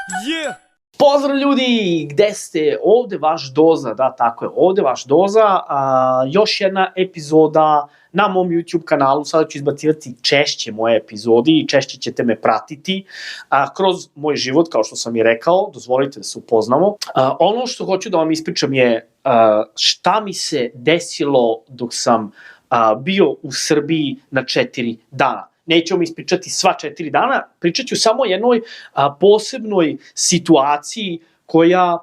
Yeah! Pozdrav ljudi, gde ste? Ovde vaš Doza, da, tako je, ovde vaš Doza. Još jedna epizoda na mom YouTube kanalu, sada ću izbacivati češće moje epizode i češće ćete me pratiti kroz moj život, kao što sam i rekao, dozvolite da se upoznamo. Ono što hoću da vam ispričam je šta mi se desilo dok sam bio u Srbiji na 4 dana. Neću vam ispričati sva 4 dana, pričat ću samo o jednoj posebnoj situaciji koja,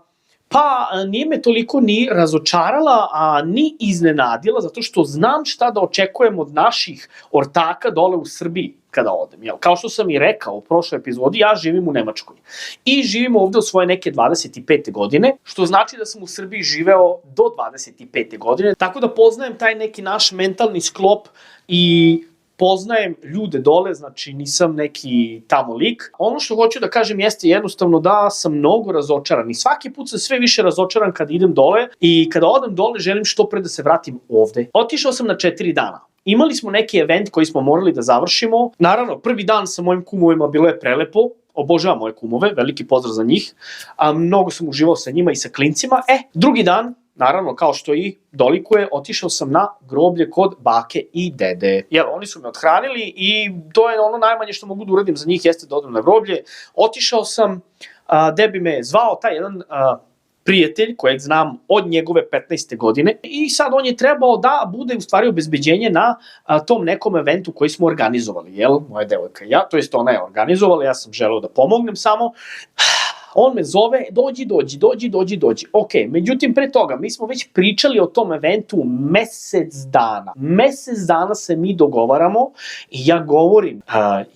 pa, nije me toliko ni razočarala, a ni iznenadila, zato što znam šta da očekujem od naših ortaka dole u Srbiji kada odem. Kao što sam i rekao u prošloj epizodi, ja živim u Nemačkoj i živim ovde od svoje neke 25. godine, što znači da sam u Srbiji živeo do 25. godine, tako da poznajem taj neki naš mentalni sklop i poznajem ljude dole, znači nisam neki tamo lik. Ono što hoću da kažem jeste jednostavno da sam mnogo razočaran i svaki put sam sve više razočaran kada idem dole i kada odem dole želim što pre da se vratim ovde. Otišao sam na 4 dana. Imali smo neki event koji smo morali da završimo. Naravno, prvi dan sa mojim kumovima bilo je prelepo. Obožavam moje kumove, veliki pozdrav za njih. Mnogo sam uživao sa njima i sa klincima. Drugi dan, naravno, kao što i dolikuje, otišao sam na groblje kod bake i dede. Oni su me othranili i to je ono najmanje što mogu da uradim za njih, jeste da odem na groblje. Otišao sam, gde bi me zvao taj jedan prijatelj kojeg znam od njegove 15. godine i sad on je trebao da bude u stvari obezbeđenje na tom nekom eventu koji smo organizovali, moja devojka i ja, to jest ona je organizovala, ja sam želeo da pomognem samo. On me zove, dođi. Ok, međutim pre toga, mi smo već pričali o tom eventu mesec dana. Mesec dana se mi dogovaramo i ja govorim,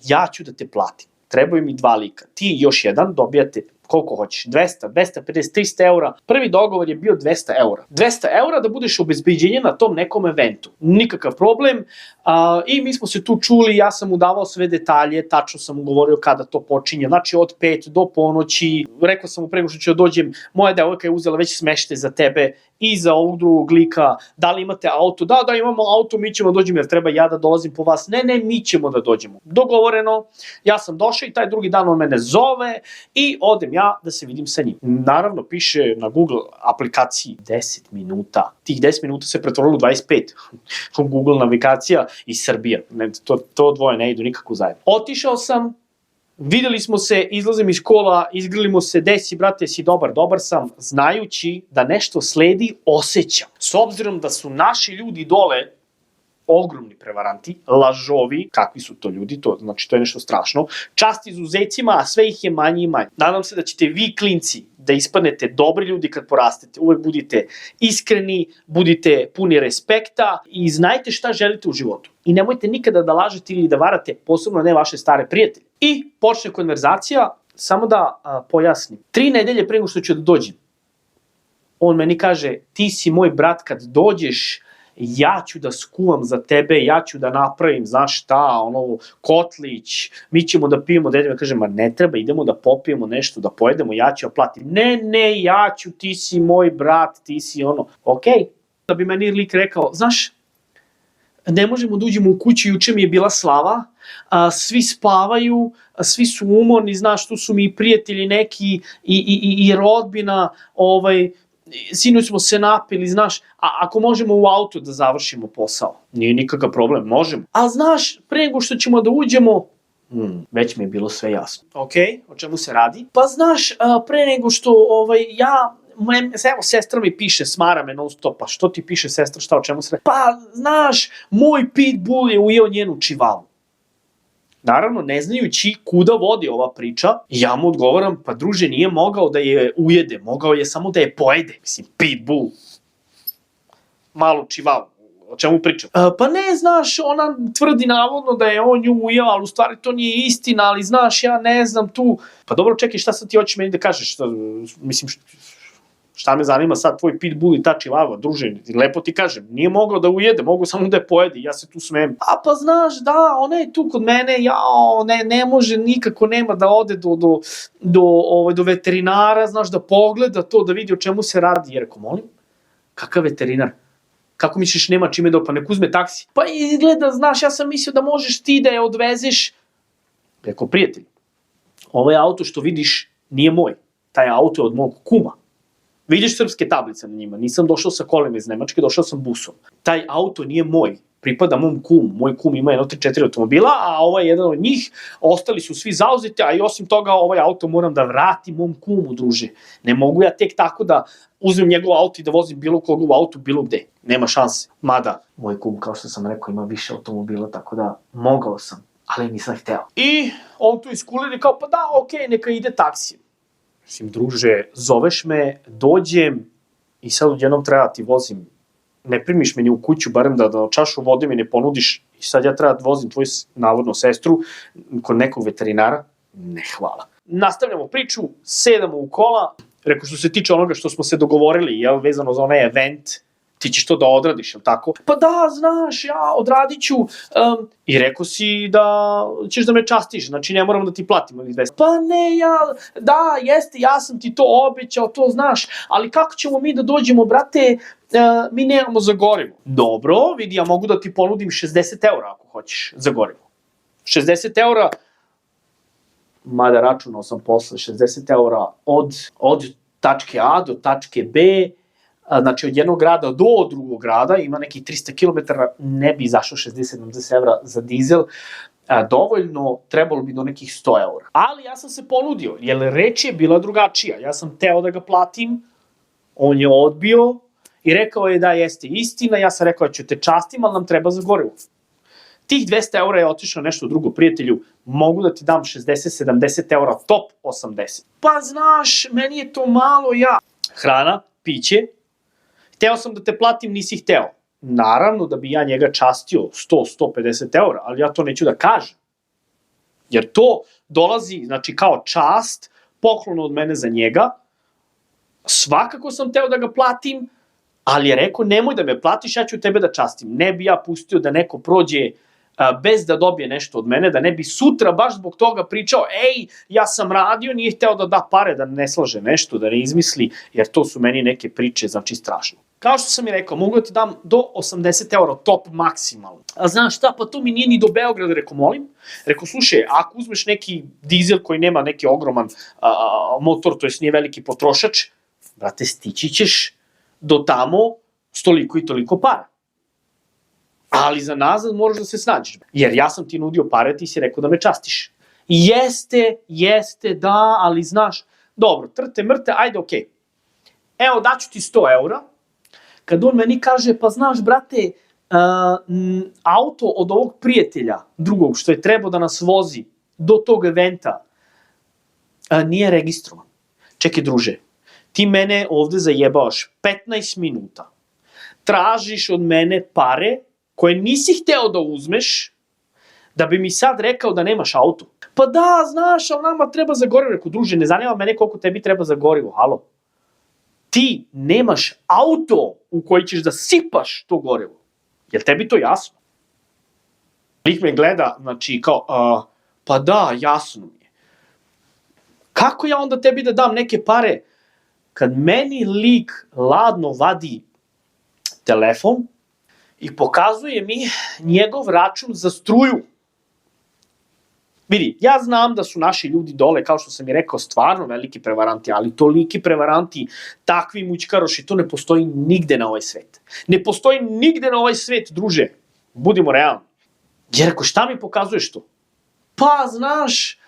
ja ću da te platim. Trebaju mi 2 lika. Ti i još jedan, dobijate koliko hoćeš, 200, 250, 300 eura. Prvi dogovor je bio 200 eura. 200 eura da budeš obezbeđenje na tom nekom eventu. Nikakav problem. I mi smo se tu čuli, ja sam mu davao sve detalje, tačno sam mu govorio kada to počinje. Znači od 5 do ponoći. Rekao sam mu prema što ću da dođem, moja devojka je uzela već smešte za tebe i za ovog drugog lika. Da li imate auto? Da, imamo auto, mi ćemo dođemo, jer treba ja da dolazim po vas. Ne, mi ćemo da dođemo. Dogovoreno, ja sam došao i taj drugi dan on mene zove i odem ja da se vidim sa njim. Naravno, piše na Google aplikaciji 10 minuta. Tih 10 minuta se pretvorilo u 25. Google navigacija i Srbija. To dvoje ne idu nikako zajedno. Otišao sam, videli smo se, izlazim iz kola, izgrlimo se, desi, brate, si dobar sam, znajući da nešto sledi, osjećam. S obzirom da su naši ljudi dole ogromni prevaranti, lažovi, kakvi su to ljudi, znači to je nešto strašno, čast izuzecima, a sve ih je manje i manje. Nadam se da ćete vi, klinci, da ispadnete dobri ljudi kad porastete, uvek budite iskreni, budite puni respekta i znajte šta želite u životu. I nemojte nikada da lažete ili da varate, posebno ne vaše stare prijatelje. I počne konverzacija, samo da pojasnim. 3 nedelje pre nego što ću da dođem, on meni kaže, ti si moj brat, kad dođeš, ja ću da skuvam za tebe, ja ću da napravim, znaš šta, kotlić, mi ćemo da pijemo, dede me kaže, ma ne treba, idemo da popijemo nešto, da pojedemo, ja ću platim. Ne, ja ću, ti si moj brat, ti si okej. Da bi meni lik rekao, znaš, ne možemo da uđemo u kuću, juče mi je bila slava, svi spavaju, svi su umorni, znaš, tu su mi prijatelji neki i rodbina, sinoć smo se napili, znaš, ako možemo u auto da završimo posao, nije nikakav problem, možemo. Ali znaš, pre nego što ćemo da uđemo, već mi je bilo sve jasno. Ok, o čemu se radi? Pa znaš, pre nego što evo, sestra mi piše, smara me non stop, pa što ti piše sestra, šta, o čemu se radi? Pa znaš, moj pitbull je ujeo njenu čivavu. Naravno, ne znajući kuda vodi ova priča, ja mu odgovaram, pa druže, nije mogao da je ujede, mogao je samo da je pojede. Mislim, pitbull, malu čivavu, o čemu pričam? Pa ne, znaš, ona tvrdi navodno da je on nju ujeo, ali u stvari to nije istina, ali znaš, ja ne znam tu. Pa dobro, čekaj, šta sad ti hoćeš meni da kažeš? Mislim, šta me zanima sad tvoj pitbull i ta čivava, druže, lepo ti kažem, nije mogao da ujede, mogu samo da je pojedi, ja se tu smem. Pa znaš, da, ona je tu kod mene, ne može, nikako nema da ode do veterinara, znaš, da pogleda to, da vidi o čemu se radi. Ja rekao, molim, kakav veterinar? Kako misliš nema čime pa nek uzme taksi? Pa izgleda, znaš, ja sam mislio da možeš ti da je odvezeš. Rekao, prijatelj, ovaj auto što vidiš nije moj. Taj auto je od mog kuma. Vidiš srpske tablice na njima, nisam došao sa kolima iz Nemačke, došao sam busom. Taj auto nije moj, pripada mom kumu. Moj kum ima 1-3-4 automobila, a ovaj je jedan od njih, ostali su svi zauzeti, a i osim toga ovaj auto moram da vratim mom kumu, druže. Ne mogu ja tek tako da uzmem njegov auto i da vozim bilo koga u autu, bilo gde. Nema šanse. Mada, moj kum, kao što sam rekao, ima više automobila, tako da mogao sam, ali nisam hteo. I on tu iskulir i kao, pa da, okej, neka ide taksi. Mislim, druže, zoveš me, dođem i sad odjednom treba da ti vozim. Ne primiš me ni u kuću, barem da čašu vode mi ne ponudiš i sad ja treba da vozim tvoju navodno sestru kod nekog veterinara. Ne, hvala. Nastavljamo priču, sedamo u kola, rekao što se tiče onoga što smo se dogovorili, jel, vezano za onaj event, ti ćeš to da odradiš, jel tako? Pa da, znaš, ja odradit ću. I rekao si da ćeš da me častiš, znači ne moram da ti platim ovih 200. Pa ne, da, jeste, ja sam ti to obećao, to znaš, ali kako ćemo mi da dođemo, brate, mi nemamo za gorivo. Dobro, vidi, ja mogu da ti ponudim 60 € ako hoćeš za gorivo. 60 €, mada računao sam posle, 60 € od tačke A do tačke B, znači od jednog grada do drugog grada, ima nekih 300 km, ne bi izašao 60-70 € za dizel, dovoljno, trebalo bi do nekih 100 €. Ali ja sam se ponudio, jer reč je bila drugačija. Ja sam teo da ga platim, on je odbio i rekao je da jeste istina, ja sam rekao da ću te častim, ali nam treba za gorivo. Tih 200 € je otišlo nešto drugo, prijatelju, mogu da ti dam 60-70 €, top 80. Pa znaš, meni je to malo, ja. Hrana, piće, hteo sam da te platim, nisi hteo. Naravno da bi ja njega častio 100-150 €, ali ja to neću da kažem. Jer to dolazi, znači, kao čast, poklon od mene za njega. Svakako sam hteo da ga platim, ali je rekao, nemoj da me platiš, ja ću tebe da častim. Ne bi ja pustio da neko prođe bez da dobije nešto od mene, da ne bi sutra baš zbog toga pričao, ej, ja sam radio, nije hteo da da pare, da ne slaže nešto, da ne izmisli, jer to su meni neke priče, znači strašno. Kao što sam i rekao, mogu da ti dam do 80 €, top maksimalno. A znaš šta, pa to mi nije ni do Beograda, rekao, molim. Rekao, slušaj, ako uzmeš neki dizel koji nema neki ogroman motor, to jest nije veliki potrošač, brate, stići ćeš do tamo s toliko i toliko para. Ali za nazad moraš da se snađeš. Jer ja sam ti nudio pare, ti si rekao da me častiš. Jeste, da, ali znaš, dobro, trte, mrte, ajde, okej. Evo, daću ti 100 €. Kad on meni kaže, pa znaš, brate, auto od ovog prijatelja, drugog, što je trebao da nas vozi do tog eventa, nije registrovan. Čekaj, druže, ti mene ovde zajebavaš 15 minuta. Tražiš od mene pare koje nisi hteo da uzmeš, da bi mi sad rekao da nemaš auto. Pa da, znaš, ali nama treba za gorivo. Rekao, druže, ne zanima mene koliko tebi treba za gorivo, halo. Ti nemaš auto u koji ćeš da sipaš to gorivo. Jel tebi to jasno? Lik me gleda, znači, kao, pa da, jasno mi je. Kako ja onda tebi da dam neke pare kad meni lik ladno vadi telefon i pokazuje mi njegov račun za struju. Vidi, ja znam da su naši ljudi dole, kao što sam i rekao, stvarno veliki prevaranti, ali toliki prevaranti, takvi mućkaroši, to ne postoji nigde na ovaj svet. Ne postoji nigde na ovaj svet, druže. Budimo realni. Jer rekao, šta mi pokazuješ to? Pa, znaš,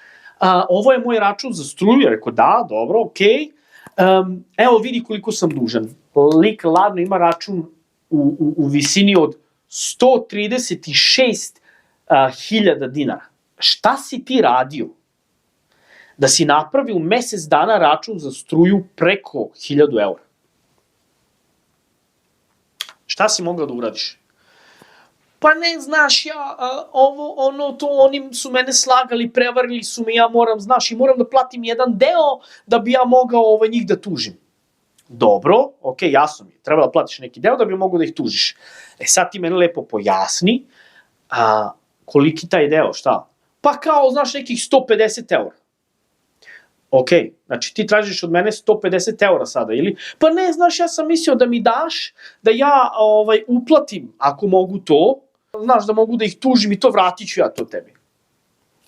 ovo je moj račun za struju. Rekao, da, dobro, okej. Evo, vidi koliko sam dužan. Lik ladno ima račun u visini od 136.000 dinara. Šta si ti radio da si napravio u mesec dana račun za struju preko 1.000 €? Šta si mogao da uradiš? Pa ne, znaš, ja, ovo, ono, to, oni su mene slagali, prevarili su me, ja moram, znaš, i moram da platim jedan deo da bi ja mogao njih da tužim. Dobro, okej, jasno mi je, treba da platiš neki deo da bi mogao da ih tužiš. Sad ti mene lepo pojasni, koliki taj deo, šta? Pa kao, znaš, nekih 150 €. Okej, znači ti tražiš od mene 150 € sada, ili? Pa ne, znaš, ja sam mislio da mi daš, da ja uplatim, ako mogu to, znaš, da mogu da ih tužim i to vratit ću ja to tebi.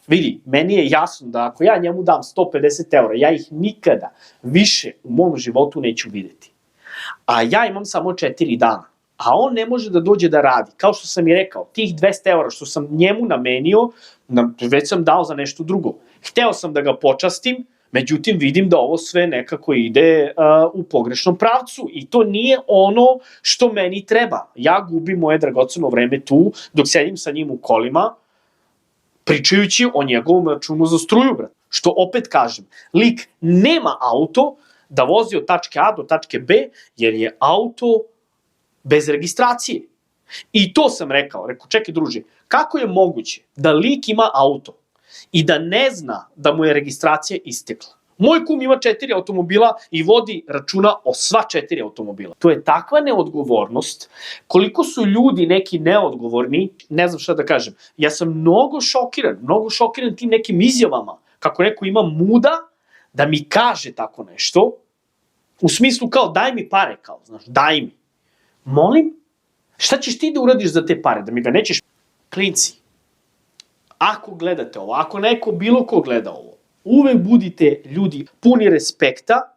Vidi, meni je jasno da ako ja njemu dam 150 eura, ja ih nikada više u mom životu neću videti. A ja imam samo 4 dana. A on ne može da dođe da radi. Kao što sam i rekao, tih 200 eura što sam njemu namenio, već sam dao za nešto drugo. Hteo sam da ga počastim, međutim vidim da ovo sve nekako ide u pogrešnom pravcu i to nije ono što meni treba. Ja gubim moje dragoceno vreme tu dok sedim sa njim u kolima, pričajući o njegovom računu za struju, brat. Što opet kažem, lik nema auto da vozi od tačke A do tačke B, jer je auto bez registracije. I to sam rekao, čekaj druže, kako je moguće da lik ima auto i da ne zna da mu je registracija istekla? Moj kum ima 4 automobila i vodi računa o sva 4 automobila. To je takva neodgovornost. Koliko su ljudi neki neodgovorni, ne znam šta da kažem. Ja sam mnogo šokiran tim nekim izjavama. Kako neko ima muda da mi kaže tako nešto, u smislu kao daj mi pare, kao, znaš, daj mi. Molim, šta ćeš ti da uradiš za te pare, da mi ga nećeš? Klinci, ako gledate ovo, ako neko bilo ko gleda ovo, uvek budite ljudi puni respekta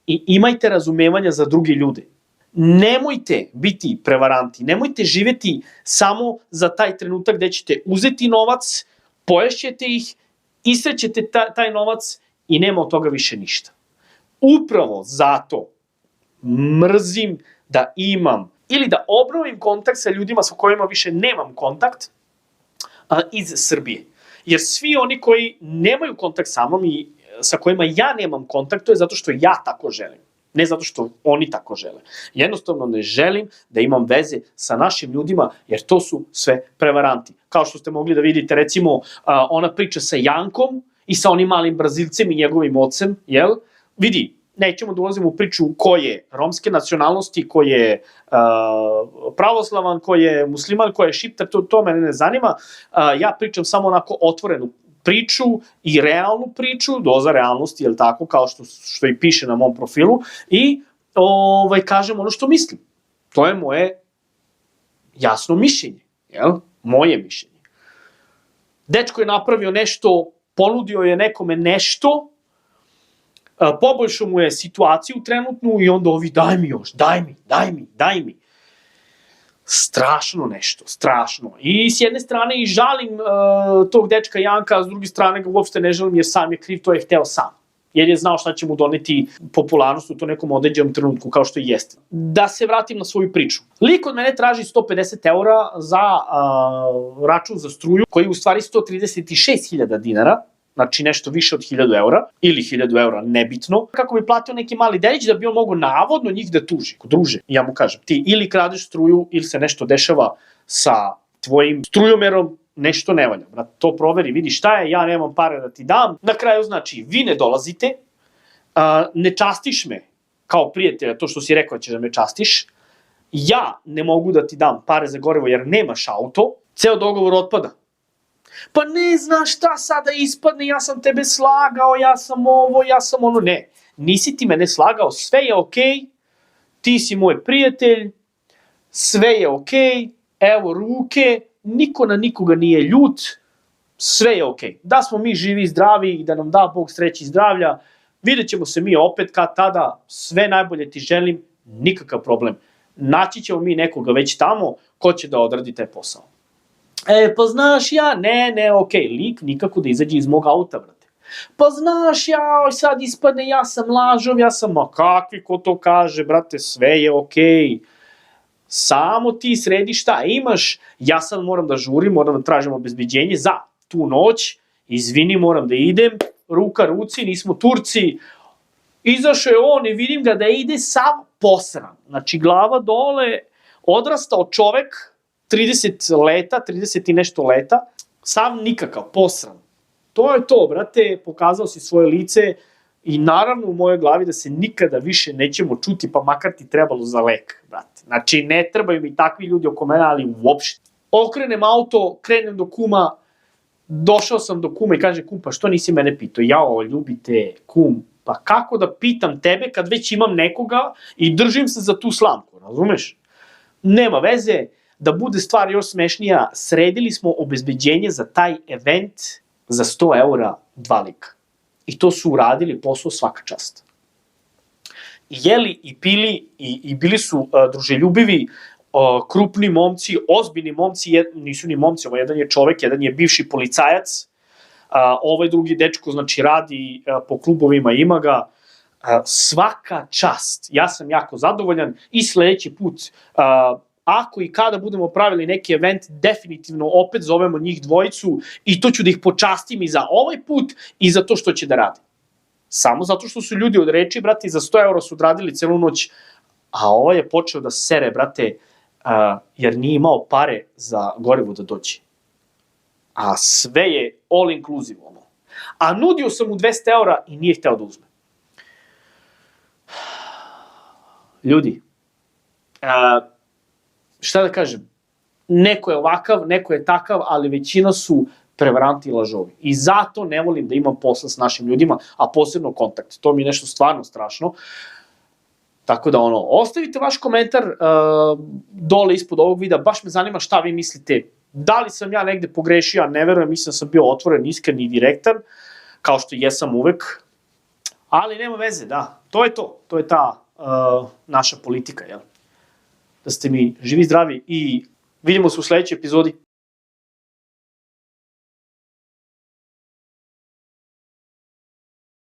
i imajte razumevanja za druge ljude. Nemojte biti prevaranti, nemojte živeti samo za taj trenutak gde ćete uzeti novac, poješćete ih, isrećete taj novac i nema od toga više ništa. Upravo zato mrzim da imam ili da obnovim kontakt sa ljudima sa kojima više nemam kontakt iz Srbije. Jer svi oni koji nemaju kontakt sa mnom i sa kojima ja nemam kontakt, to je zato što ja tako želim. Ne zato što oni tako žele. Jednostavno ne želim da imam veze sa našim ljudima, jer to su sve prevaranti. Kao što ste mogli da vidite, recimo, ona priča sa Jankom i sa onim malim Brazilcem i njegovim ocem, jel? Vidi, nećemo da ulazimo u priču ko je romske nacionalnosti, ko je pravoslavan, ko je musliman, ko je šiptar, to mene ne zanima. Ja pričam samo onako otvorenu priču i realnu priču, doza realnosti, jel tako, kao što i piše na mom profilu, i kažem ono što mislim. To je moje jasno mišljenje, jel? Moje mišljenje. Dečko je napravio nešto, ponudio je nekome nešto, poboljšao mu je situaciju trenutnu i onda ovi daj mi još, daj mi. Strašno nešto, strašno. I s jedne strane i žalim tog dečka Janka, a s druge strane ga uopšte ne žalim jer sam je kriv, to je hteo sam. Jer je znao šta će mu doneti popularnost u to nekom određenom trenutku, kao što i jeste. Da se vratim na svoju priču. Lik od mene traži 150 eura za račun za struju, koji je u stvari 136.000 dinara, znači nešto više od 1000 eura, ili 1000 eura, nebitno, kako bi platio neki mali delić da bi on mogo navodno njih da tuži. Druže, ja mu kažem, ti ili kradeš struju, ili se nešto dešava sa tvojim strujomerom, nešto ne valja. Brat, to proveri, vidi šta je, ja nemam pare da ti dam. Na kraju, znači, vi ne dolazite, ne častiš me kao prijatelja, to što si rekao ćeš da me častiš, ja ne mogu da ti dam pare za gorivo jer nemaš auto, ceo dogovor otpada. Pa ne znaš šta sada ispadne, ja sam tebe slagao, ja sam ovo, ja sam ono. Ne, nisi ti mene slagao, sve je okej, ti si moj prijatelj, sve je okej, evo ruke, niko na nikoga nije ljut, sve je okej. Da smo mi živi i zdravi i da nam da Bog sreće i zdravlja, vidjet ćemo se mi opet kad tada, sve najbolje ti želim, nikakav problem. Naći ćemo mi nekoga već tamo ko će da odradi taj posao. Pa znaš ja, ne, okej, lik nikako da izađe iz mog auta, brate. Pa znaš ja, sad ispadne, ja sam lažov, ma kakvi ko to kaže, brate, sve je okej. Samo ti sredi šta imaš, ja sad moram da žurim, moram da tražim obezbeđenje za tu noć, izvini, moram da idem, ruka ruci, nismo Turci. Izašao je on i vidim ga da ide sav posran, znači glava dole, odrastao čovek, 30 i nešto leta, sav nikakav, posran. To je to, brate, pokazao si svoje lice i naravno u mojoj glavi da se nikada više nećemo čuti, pa makar ti trebalo za lek, brate. Znači, ne trebaju mi takvi ljudi oko mene, ali uopšte. Okrenem auto, krenem do kuma, došao sam do kuma i kaže, kum, pa što nisi mene pitao? Jao, ljubite, kum, pa kako da pitam tebe kad već imam nekoga i držim se za tu slamku, razumeš? Nema veze. Da bude stvar još smešnija, sredili smo obezbeđenje za taj event za 100 eura 2 lika. I to su uradili posao svaka čast. I jeli i pili i bili su druželjubivi, krupni momci, ozbiljni momci, nisu ni momci, ovo jedan je čovek, jedan je bivši policajac, ovaj drugi dečko, znači, radi po klubovima, ima ga, svaka čast. Ja sam jako zadovoljan i sledeći put, ako i kada budemo pravili neki event, definitivno opet zovemo njih dvojicu i to ću da ih počastim i za ovaj put i za to što će da radi. Samo zato što su ljudi od reči, brate, i za 100 eura su odradili celu noć, a ovaj je počeo da sere, brate, jer nije imao pare za gorivo da dođe. A sve je all inclusive, ono. A nudio sam mu 200 eura i nije hteo da uzme. Ljudi, šta da kažem, neko je ovakav, neko je takav, ali većina su prevaranti i lažovi. I zato ne volim da imam posla s našim ljudima, a posebno kontakt. To mi je nešto stvarno strašno. Tako da, ostavite vaš komentar dole ispod ovog videa, baš me zanima šta vi mislite. Da li sam ja negde pogrešio, ne verujem, mislim da sam bio otvoren, iskren i direktan, kao što jesam uvek. Ali nema veze, da, to je to. To je ta naša politika, jel? Da ste mi živi, zdravi i vidimo se u sledećoj epizodi.